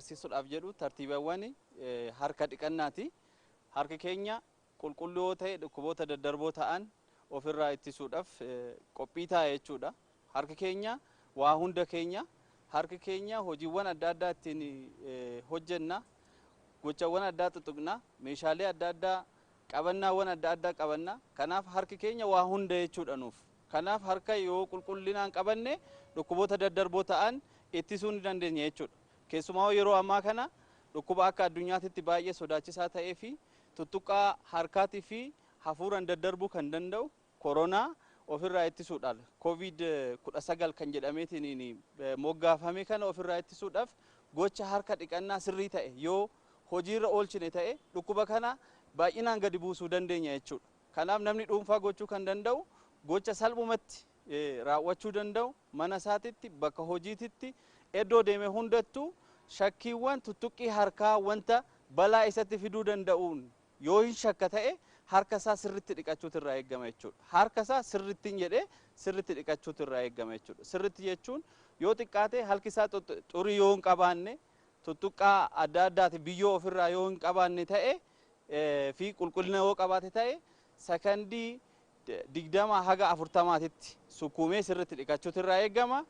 agarsiisuudhaaf jedhu tartiibawwan harka dhiqannaati. Harki keenya qulqulluu yoo ta'e dhukkuboota daddarboo ta'an ofirraa ittisuudhaaf qophii ta'a jechuudha. Harki keenya waa hunda keenya harki keenya hojiiwwan adda addaa ittiin hojjenna. Gochawwan adda addaa tuqna, meeshaalee adda addaa qabannaawwan adda addaa qabanna. Kanaaf harki keenya waa hunda jechuudha nuuf. Kanaaf harka yoo qulqullinaan qabanne dhukkuboota daddarboo ta'an ittisuu ni dandeenya jechuudha. Keessumaa yeroo ammaa kana dhukkuba akka addunyaatti baay'ee sodaachisaa ta'ee fi tuttuqqaa harkaatii fi hafuuraan daddarbuu kan danda'u koronaa ofirraa ittisuudhaaf COVID-19 kan jedhameetiin moggaafame kana ofirraa ittisuudhaaf gocha harka dhiqannaa sirrii ta'e yoo hojiirra oolchine ta'e dhukkuba kana baay'inaan gadi buusuu dandeenya jechuudha. Kanaaf namni dhuunfaa gochuu kan danda'u gocha salphumatti raawwachuu danda'u mana isaatitti bakka hojiititti iddoo deeme hundattuu shakkiiwwan tuttuqqii harkaa wanta balaa isatti fiduu danda'uun yoo hin shakka ta'e harka isaa sirriitti dhiqachuutu irraa eegama jechuudha. Harka isaa sirriittiin jedhee sirriitti dhiqachuutu irraa eegama jechuudha. Sirriitti jechuun yoo xiqqaate harki isaa xurii yoo hin qabaanne tuttuqqaa adda addaati biyyoo ofirraa yoo hin qabaanne ta'e fi qulqullina yoo qabaate ta'e sakandii 20 haga 40titti sukkuumee sirriitti dhiqachuutu irraa eegama.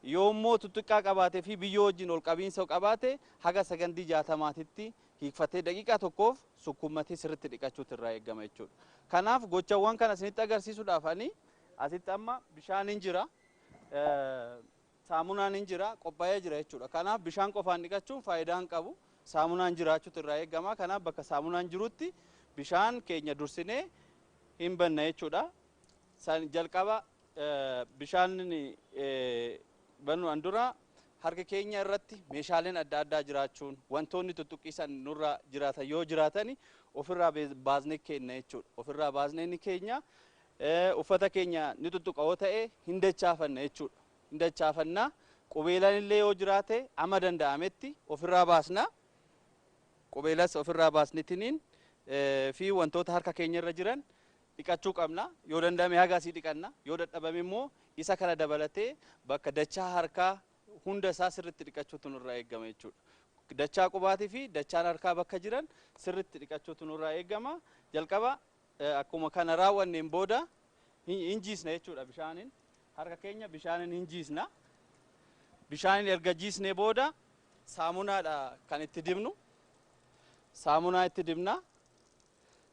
Yoo immoo tuttuqqaa qabaate fi biyyoo wajjin ol qabiinsa qabaate haga sakandii 60titti hiikfatee daqiiqaa tokkoof sukkuummatee sirriitti dhiqachuutu irraa eegama jechuudha. Kanaaf gochawwan kana isinitti agarsiisuudhaaf asitti amma bishaan hin jira, saamunaan hin jira, qophaa'ee jira jechuudha. Kanaaf bishaan qofaan dhiqachuun faayidaa hin qabu. Saamunaan jiraachuutu irraa eegama. Kanaaf bakka saamunaan jirutti bishaan keenya dursinee hin banna jechuudha. Jalqaba bishaan banuun dura harka keenya irratti meeshaaleen adda addaa jiraachuun wantoonni tuttuqqisan nurra jiraatan yoo jiraatani ofirraa baasnee kenna jechuudha. Ofirraa baasnee ni keenya uffata keenya ni tuttuqa yoo ta'e hin dachaafanna jechuudha. Hin dachaafanna qubeelaan illee yoo jiraate amma danda'ametti ofirraa baasna. Qubeelas ofirraa baasnitiniin fi wantoota harka keenya irra jiran dhiqachuu qabna. Yoo danda'ame haga asii dhiqanna. Yoo dadhabame immoo isa kana dabalatee bakka dachaa harkaa hunda isaa sirriitti dhiqachuutu nurraa eegama jechuudha. Dachaa qubaatii fi dachaan harkaa bakka jiran sirriitti dhiqachuutu nurraa eegama. Jalqaba akkuma kana raawwanneen booda hin jiisna jechuudha bishaaniin. Harka keenya bishaaniin hin jiisna. Bishaaniin erga jiisnee booda saamunaadha kan itti dibnu. Saamunaa itti dibna.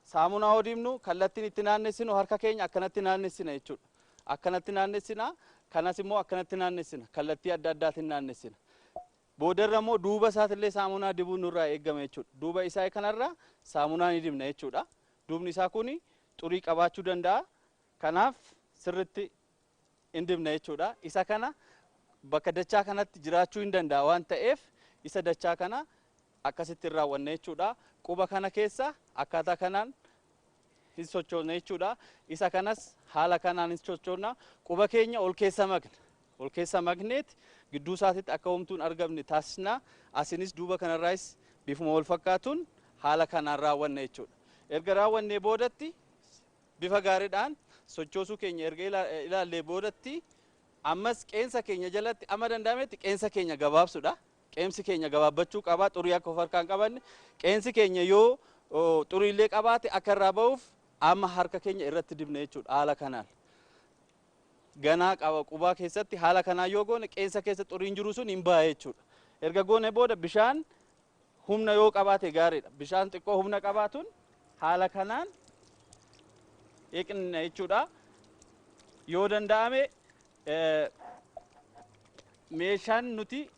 Saamunaa yoo dibnu kallattiin itti naannessinu harka keenya akkanatti naannessina jechuudha. Akkanatti naannessina. Kanas immoo akkanatti naannessina. Kallattii adda addaatiin naannessina. Boodarra immoo duuba isaatillee saamunaa dibuun nurraa eegama jechuudha. Duuba isaa kanarra saamunaa ni dibna jechuudha. Duubni isaa kuni xurii qabaachuu danda'a. Kanaaf sirriitti hin dibna jechuudha. Isa kana bakka dachaa kanatti jiraachuu hin danda'a waan ta'eef isa dachaa kana akkasitti raawwanna jechuudha. Quba kana keessa akkaataa kanaan hin sochoona jechuudha. Isa kanas haala kanaan hin sochoona. Quba keenya ol keessa magna. Ol keessa magneet gidduu isaatitti akka homtuun argamne taasisna. Asinis duuba kanarraas bifuma wal fakkaatuun haala kanaan raawwanna jechuudha. Erga raawwannee boodatti bifa gaariidhaan sochoosuu keenya erga ilaallee boodatti ammas qeensa keenya jalatti amma danda'ametti qeensa keenya gabaabsuudha. Qeensi keenya gabaabbachuu qaba. Xurii akka of harkaan qabanne qeensi keenya yoo xuriillee qabaate akka irraa ba'uuf amma harka keenya irratti dibna jechuudha. Haala kanaan ganaa qaba qubaa keessatti haala kanaan yoo goone qeensa keessa xuriin jiru sun hin ba'a jechuudha. Erga goone booda bishaan humna yoo qabaate gaariidha. Bishaan xiqqoo humna qabaatuun haala kanaan eeqna jechuudha. Yoo danda'ame meeshaan nuti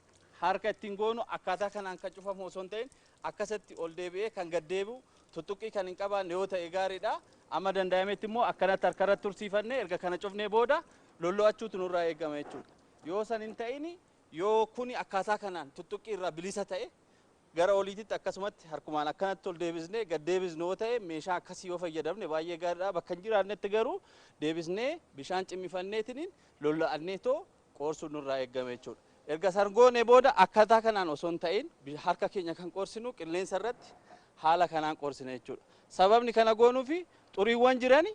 harka ittiin goonu akkaataa kanaan kan cufamu osoo hin ta'in akkasatti ol deebi'ee kan gad deebi'u tuttuqqii kan hin qabaanne yoo ta'e gaariidha. Amma danda'ametti immoo akkanatti harkarratti tursiifannee erga kana cufnee booda lollo'achuutu nurraa eegama jechuudha. Yoo san hin ta'in yoo kuni akkaataa kanaan tuttuqqii irraa bilisa ta'e gara oliititti akkasumatti harkumaan akkanatti ol deebisnee gad deebisnee yoo ta'e meeshaa akkasii yoo fayyadamne baay'ee gaariidha. Bakka hin jiraannetti garuu deebisnee bishaan cimmifanneetiin lollo'anneetoo qoorsuun nurraa eegama jechuudha. Erga sargoonee booda akkaataa kanaan osoo hin ta'in harka keenya kan qorsinu qilleensa irratti haala kanaan qorsina jechuudha. Sababni kana goonuufi xuriiwwan jiran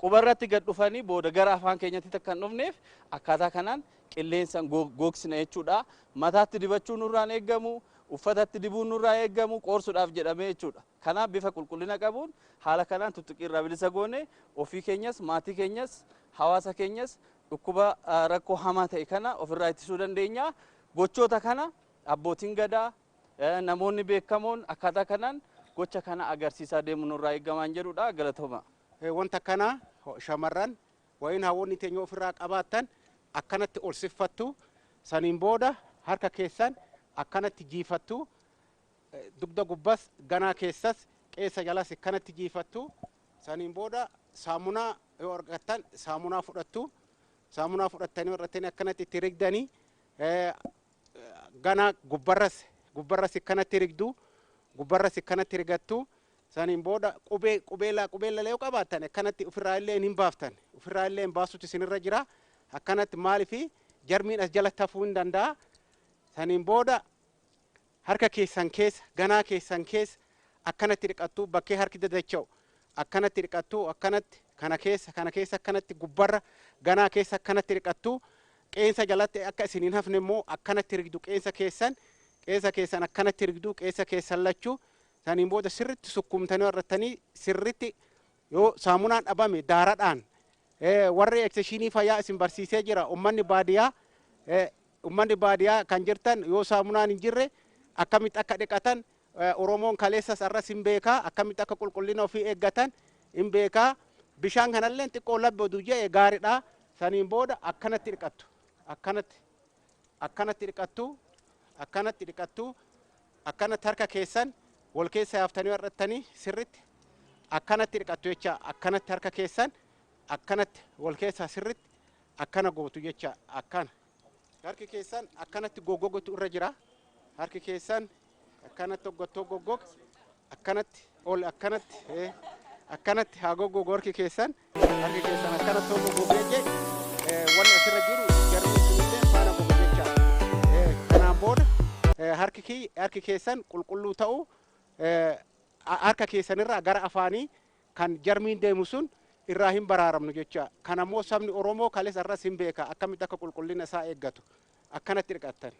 quba irratti gad dhufanii booda gara afaan keenyatti kan dhufneef akkaataa kanaan qilleensaan gogsina jechuudha. Mataatti dibachuu nurraan eegamu, uffatatti dibuun nurraa eeggamu qoorsuudhaaf jedhamee jechuudha. Kanaaf bifa qulqullina qabuun haala kanaan tuttuqii irraa bilisa goone ofii keenyas maatii keenyas hawaasa keenyas dhukkuba rakkoo hamaa ta'e kana ofirraa ittisuu dandeenya. Gochoota kana abbootiin gadaa namoonni beekamoon akkaataa kanaan gocha kana agarsiisaa deemuun nurraa eeggamaan jedhudha. Galatooma. Wanta kana shamarran wayin hawwoonni teenya ofirraa qabaatan akkanatti ol siffattu saniin booda harka keessan akkanatti jiifattu dugda gubbas ganaa keessas qeessa jalas akkanatti jiifattu saniin booda saamunaa yoo argattan saamunaa fudhattanii warrattanii akkanatti itti rigdanii ganaa gubbarras akkanatti rigdu gubbarras akkanatti rigattu saniin booda qubeella yoo qabaatan akkanatti ofirraa illee hin baaftan ofirraa illee hin baasutti isinirra jira akkanatti maalifi jarmiin as jalatti hafuu hin danda'a. Saniin booda harka keessan keessa ganaa keessan keessa akkanatti dhiqattu bakkee harki dadacha'u akkanatti dhiqattu akkanatti kana keessa akkanatti gubbarra ganaa keessa akkanatti dhiqattu qeensa jalatti akka isin hin hafne immoo akkanatti rigdu qeensa keessan akkanatti rigdu qeensa keessan lachuu saniin booda sirritti sukkumtanii warrattanii sirritti yoo saamunaan dhabame daaradhaan warri ekseshinii fayyaa isin barsiisee jira ummanni baadiyaa kan jirtan yoo saamunaan hin jirre akkamitti akka dhiqatan Oromoon kaleessas arras hin beekaa akkamitti akka qulqullina ofii eeggatan hin beekaa bishaan kanallee xiqqoo labbadu jedhe gaariidha. Saniin booda akkanatti dhiqattu akkanatti harka keessan wal keessa yaaftanii warrattanii sirritti akkanatti dhiqattu jecha akkanatti harka keessan akkanatti wal keessa sirritti akkana gootu jecha akkana harki keessan akkanatti goggogotu irra jira harki keessan akkanatti goggog akkanatti ol akkanatti haa goggogu harki keessan akkanatti goggogee wanni asirra jiru jarri sunillee faana gogu jecha kanaan booda harki keessan qulqulluu ta'u harka keessanirraa gara afaanii kan jarmiin deemu sun irraa hin baraaramnu jecha kanammoo sabni Oromoo kalees arras hin beeka akkamitti akka qulqullina isaa eeggatu akkanatti dhiqattan.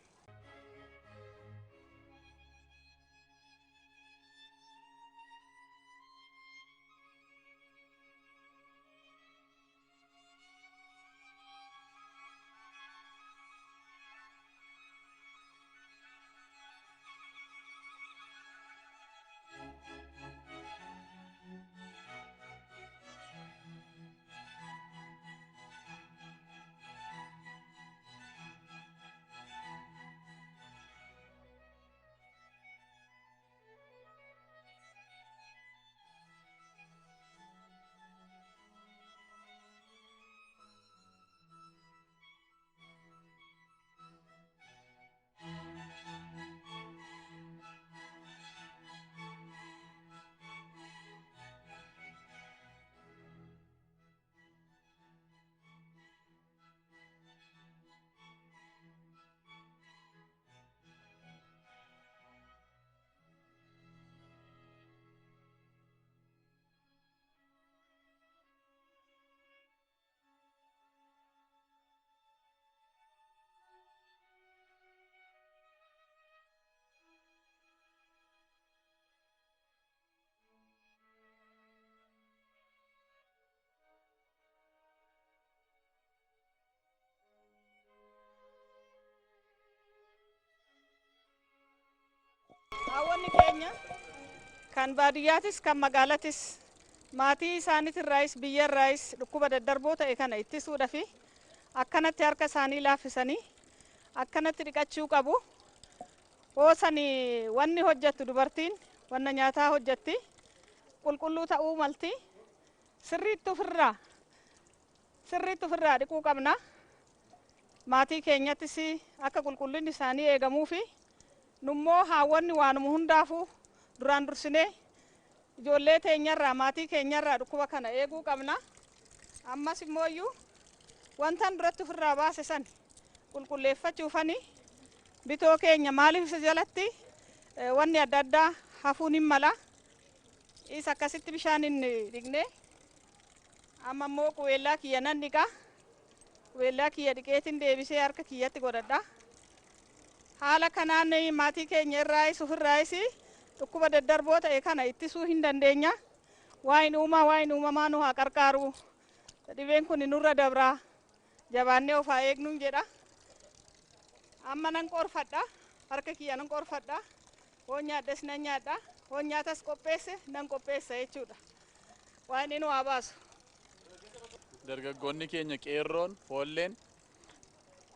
Hawwanni keenya kan baadiyyaatis kan magaalatis maatii isaaniitirraayis biyyarraayis dhukkuba daddarboo ta'e kana ittisuudhaaf akkanatti harka isaanii laaffisanii akkanatti dhiqachuu qabu. Hoosanii wanni hojjettu dubartiin wanna nyaataa hojjetti qulqulluu ta'uu malti sirriitti ofirraa dhiquu qabna. Maatii keenyattis akka qulqullinni isaanii eegamuufi nummoo haawwanni waanuma hundaafuu duraan dursinee ijoollee teenyarraa maatii keenyarraa dhukkuba kana eeguu qabna. Ammas immooyyuu wantan duratti ofirraa baase san qulqulleeffachuufani bitoo keenya maaliif isa jalatti wanni adda addaa hafuun hin mala. Isa akkasitti bishaan hin dhiqne amma immoo qubeellaa kiyya nan dhiqa. Qubeellaa kiyya dhiqeetiin deebisee harka kiyyatti godhadha. haala kanaan maatii keenya irraayis ofirraayis dhukkuba daddarboo ta'e kana ittisuu hin dandeenya. Waa'in uumamaa nu haa qarqaaru. Dhibeen kun nurra dabraa. Jabaannee of haa eegnu jedha. Amma nan qorfadha. Harka kiyya nan qorfadha. Hoon nyaadhes nan nyaadha. Hoon nyaatas qopheesse nan qopheessa jechuudha. Waan inni waa baasu. Dargaggoonni keenya qeerroon foolleen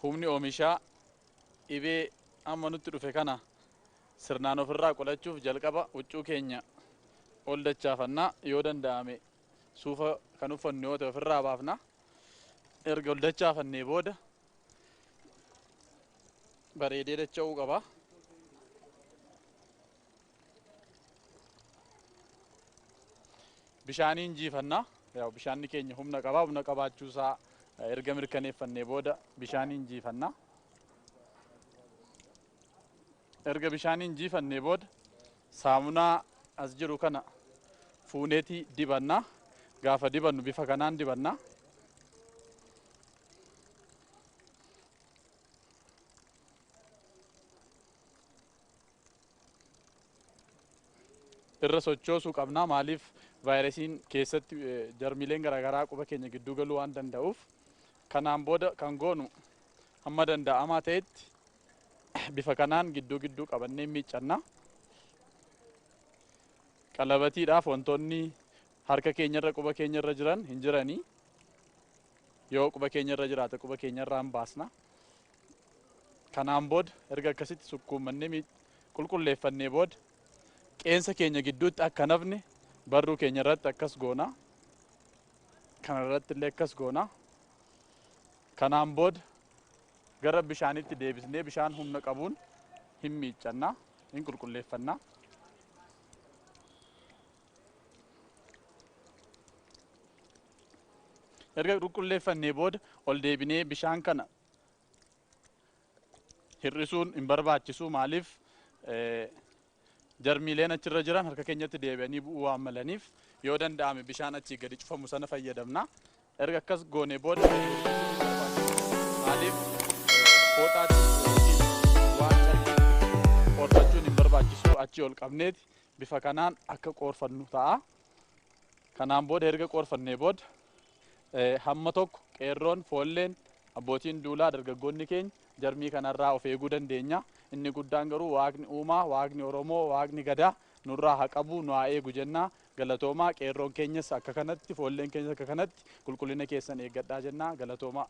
humni oomishaa dhibee amma nutti dhufe kana sirnaan ofirraa qolachuuf jalqaba huccuu keenya ol dachaafannaa yoo danda'ame suufa kan uffannu yoo ta'e ofirraa baafna. Erga ol dachaafannee booda bareedee dacha'uu qaba. Bishaaniin jiifannaa. Bishaanni keenya humna qaba. Humna qabaachuusaa erga mirkaneeffannee booda bishaaniin jiifannaa. Erga bishaaniin jiifannee booda saamunaa as jiru kana fuuneetii dibannaa. Gaafa dibannu bifa kanaan dibannaa. Irra sochoosuu qabna. Maaliif vaayirasiin keessatti jarmiileen garaagaraa quba keenya gidduu galuu waan danda'uuf kanaan booda kan goonu hamma danda'amaa ta'etti bifa kanaan gidduu qabannee miiccanna. Qalabatiidhaaf wantoonni harka keenyarra quba keenyarra jiran hin jiranii. Yoo quba keenyarra jiraate quba keenyarraa hin baasna. Kanaan booda erga akkasitti sukkuumannee qulqulleeffannee booda qeensa keenya gidduutti akka nafne barruu keenya irratti akkas goona. Kana irratti illee akkas goona. Kanaan booda gara bishaanitti deebisnee bishaan humna qabuun hin miiccanna, hin qulqulleeffanna. Erga qulqulleeffannee booda ol deebinee bishaan kana hir'isuun hin barbaachisu. Maaliif jarmiileen achirra jiran harka keenyatti deebi'anii bu'uu waan malaniif yoo danda'ame bishaan achii gadi cufamu sana fayyadamna. Erga akkas goonee booda maaliif fooxaatti waan qoorfachuun hin barbaachisu. Achii ol qabneeti bifa kanaan akka qoorfannu ta'a. Kanaan booda erga qoorfannee booda hamma tokko qeerroon foolleen abbootiin duulaa dargaggoonni keenya jarmii kanarraa of eeguu dandeenya. Inni guddaan garuu waaqni uumaa, waaqni Oromoo, waaqni Gadaa nurraa haa qabu, nu haa eegu jenna. Galatoomaa. Qeerroon keenyas akka kanatti, foolleen keenyas akka kanatti qulqullina keessan eeggadhaa jenna. Galatoomaa.